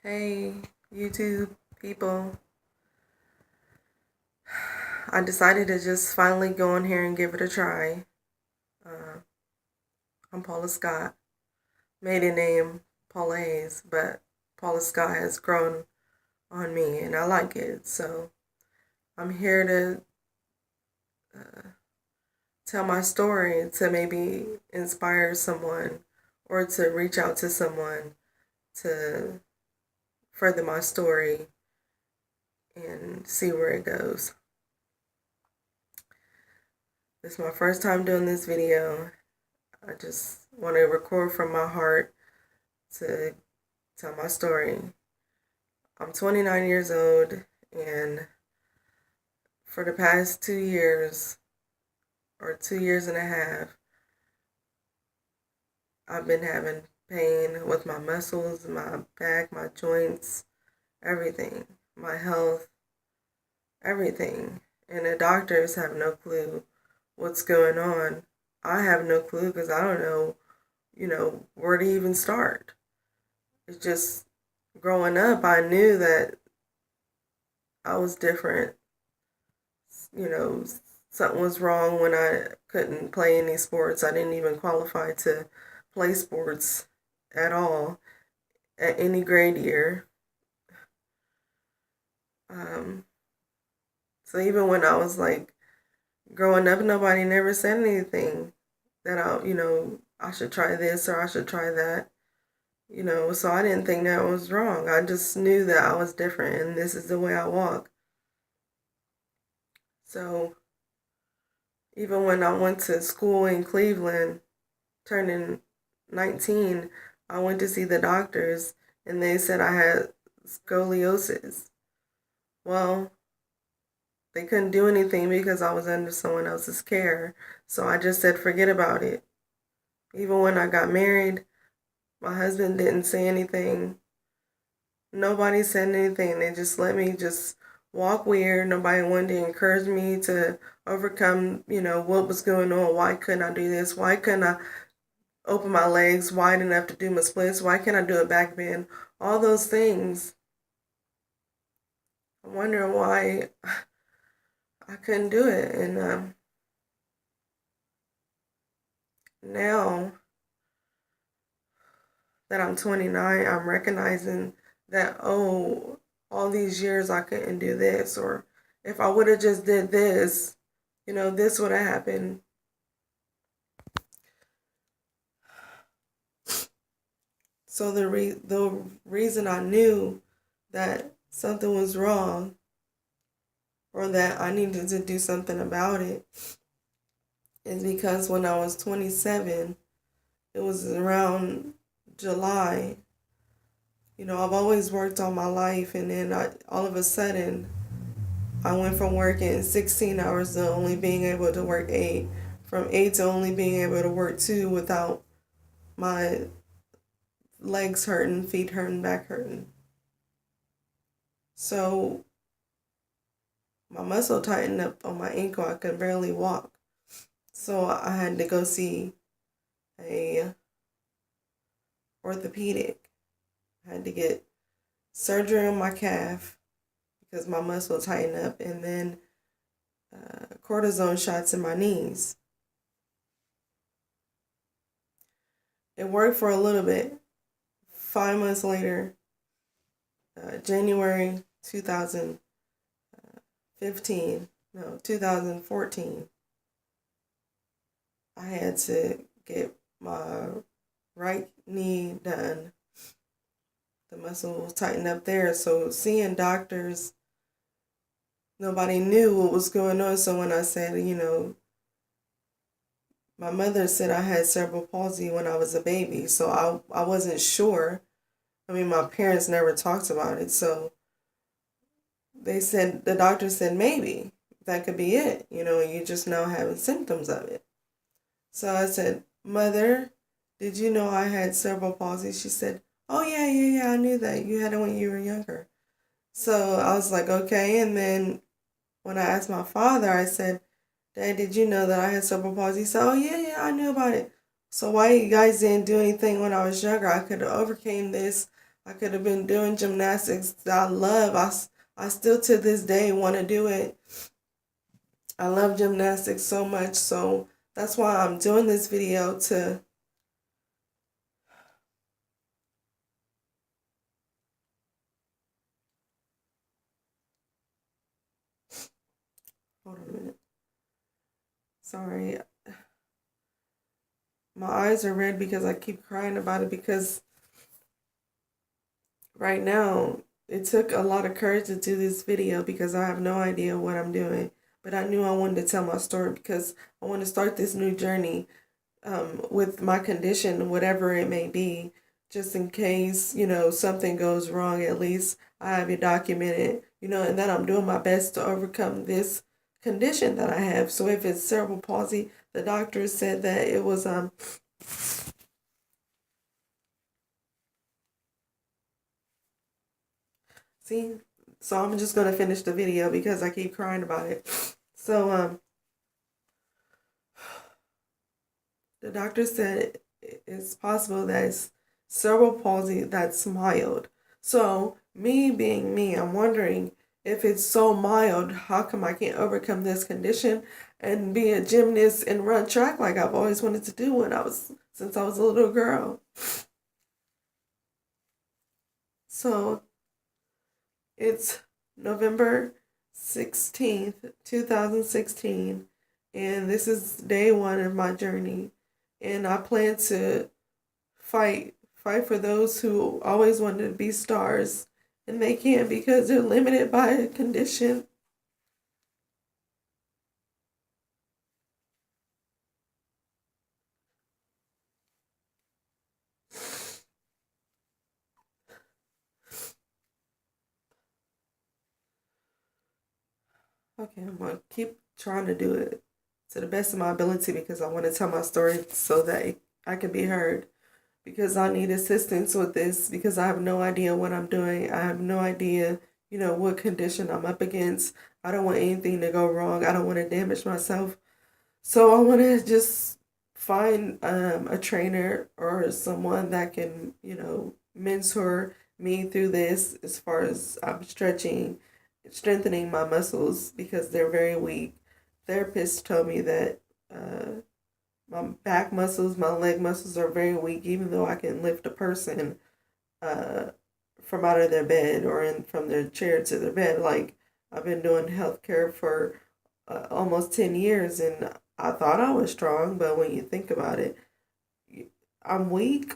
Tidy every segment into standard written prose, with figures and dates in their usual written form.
Hey, YouTube people. I decided to just finally go in here and give it a try. Uh, I'm Paula Scott. Maiden name Paula Hayes, but Paula Scott has grown on me and I like it. So I'm here to tell my story to maybe inspire someone or to reach out to someone to further my story and see where it goes. This is my first time doing this video. I just want to record from my heart to tell my story. I'm 29 years old, and for the past 2 years, or 2 years and a half, I've been having pain with my muscles, my back, my joints, everything, my health, everything. And the doctors have no clue what's going on. I have no clue because I don't know, where to even start. It's just growing up, I knew that I was different. You know, something was wrong when I couldn't play any sports. I didn't even qualify to play sports at all at any grade year. Um, so even when I was like growing up, nobody never said anything that I should try this or I should try that. So I didn't think that was wrong. I just knew that I was different and this is the way I walk. So even when I went to school in Cleveland, turning 19, I went to see the doctors and they said I had scoliosis. Well, they couldn't do anything because I was under someone else's care. So I just said, forget about it. Even when I got married, my husband didn't say anything. Nobody said anything. They just let me just walk weird. Nobody wanted to encourage me to overcome, what was going on. Why couldn't I do this? Why couldn't I open my legs wide enough to do my splits? Why can't I do a back bend? All those things. I'm wondering why I couldn't do it. And now that I'm 29, I'm recognizing that, oh, all these years I couldn't do this. Or if I would have just did this, this would have happened. So the reason I knew that something was wrong or that I needed to do something about it is because when I was 27, it was around July. I've always worked all my life, and then all of a sudden, I went from working 16 hours to only being able to work 8, from 8 to only being able to work 2 without my legs hurting, feet hurting, back hurting. So my muscle tightened up on my ankle. I could barely walk. So I had to go see a orthopedic. I had to get surgery on my calf because my muscle tightened up, and then cortisone shots in my knees. It worked for a little bit. 5 months later, January 2014, I had to get my right knee done. The muscle was tightened up there. So seeing doctors, nobody knew what was going on. So when I said, my mother said I had cerebral palsy when I was a baby. So I wasn't sure. I mean, my parents never talked about it. So the doctor said maybe that could be it. You just now having symptoms of it. So I said, Mother, did you know I had cerebral palsy? She said, oh, yeah, I knew that. You had it when you were younger. So I was like, okay. And then when I asked my father, I said, Dad, did you know that I had cerebral palsy? He said, oh, yeah, I knew about it. So why you guys didn't do anything when I was younger? I could have overcame this. I could have been doing gymnastics that I love. I still to this day want to do it. I love gymnastics so much, so that's why I'm doing this video to hold on a minute. Sorry. My eyes are red because I keep crying about it because right now it took a lot of courage to do this video because I have no idea what I'm doing. But I knew I wanted to tell my story because I want to start this new journey with my condition, whatever it may be, just in case, something goes wrong, at least I have it documented, and that I'm doing my best to overcome this condition that I have. So if it's cerebral palsy, the doctor said that it was, see, so I'm just going to finish the video because I keep crying about it. So, the doctor said it's possible that it's cerebral palsy that's mild. So, me being me, I'm wondering if it's so mild, how come I can't overcome this condition and be a gymnast and run track like I've always wanted to do since I was a little girl. So, it's November 16th, 2016, and this is day one of my journey. And I plan to fight for those who always wanted to be stars and they can't because they're limited by a condition. Okay, I'm gonna keep trying to do it to the best of my ability because I want to tell my story so that I can be heard. Because I need assistance with this because I have no idea what I'm doing. I have no idea, what condition I'm up against. I don't want anything to go wrong. I don't want to damage myself. So I want to just find a trainer or someone that can, mentor me through this as far as I'm strengthening my muscles because they're very weak. Therapists told me that my back muscles, my leg muscles are very weak, even though I can lift a person uh, from out of their bed or from their chair to their bed. Like, I've been doing healthcare for almost 10 years and I thought I was strong, but when you think about it, I'm weak.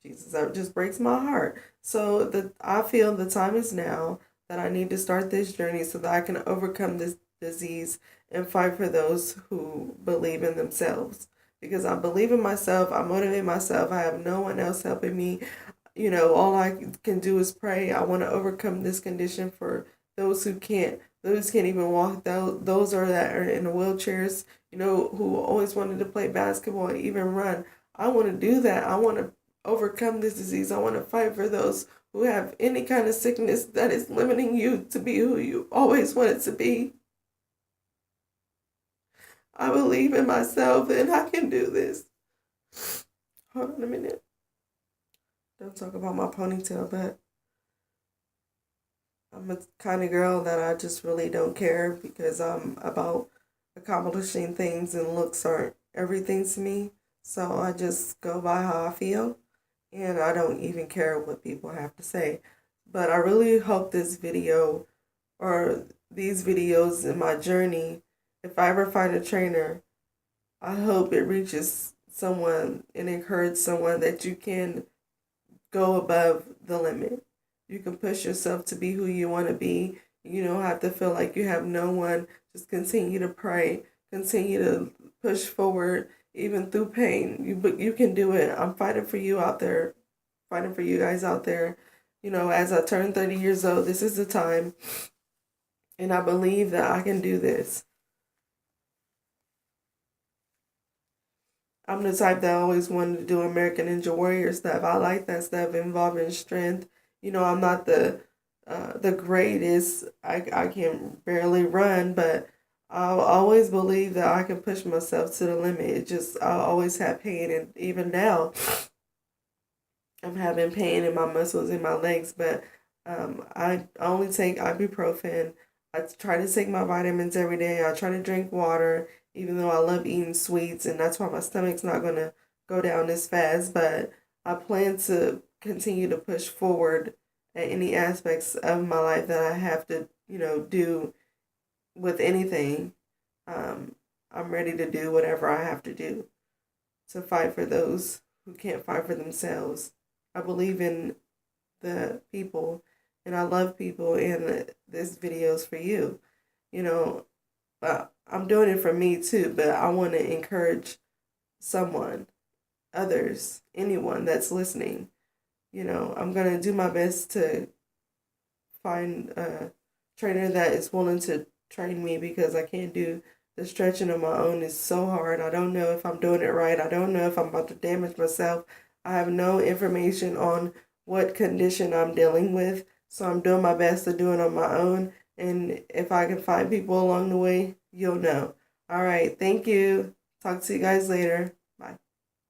Jesus, that just breaks my heart. So I feel the time is now that I need to start this journey so that I can overcome this disease and fight for those who believe in themselves. Because I believe in myself, I motivate myself, I have no one else helping me. All I can do is pray. I want to overcome this condition for those who can't. Those can't even walk. Those are that are in wheelchairs. Who always wanted to play basketball, even run. I want to do that. I want to overcome this disease. I want to fight for those who have any kind of sickness that is limiting you to be who you always wanted to be. I believe in myself and I can do this. Hold on a minute. Don't talk about my ponytail, but I'm a kind of girl that I just really don't care because I'm about accomplishing things and looks aren't everything to me. So I just go by how I feel and I don't even care what people have to say. But I really hope this video or these videos in my journey, if I ever find a trainer, I hope it reaches someone and encourage someone that you can go above the limit. You can push yourself to be who you want to be. You don't have to feel like you have no one. Just continue to pray. Continue to push forward, even through pain. You can do it. I'm fighting for you out there. Fighting for you guys out there. As I turn 30 years old, this is the time. And I believe that I can do this. I'm the type that always wanted to do American Ninja Warrior stuff. I like that stuff involving strength. I'm not the greatest. I can barely run, but I always believe that I can push myself to the limit. I always have pain, and even now, I'm having pain in my muscles in my legs, but I only take ibuprofen. I try to take my vitamins every day. I try to drink water, even though I love eating sweets, and that's why my stomach's not gonna go down as fast. But I plan to continue to push forward at any aspects of my life that I have to, do with anything. Um, I'm ready to do whatever I have to do to fight for those who can't fight for themselves. I believe in the people and I love people, and this video is for you. You know, I'm doing it for me too, but I want to encourage someone, others, anyone that's listening. I'm going to do my best to find a trainer that is willing to train me because I can't do the stretching on my own. Is so hard. I don't know if I'm doing it right. I don't know if I'm about to damage myself. I have no information on what condition I'm dealing with, so I'm doing my best to do it on my own. And if I can find people along the way, you'll know. All right. Thank you. Talk to you guys later.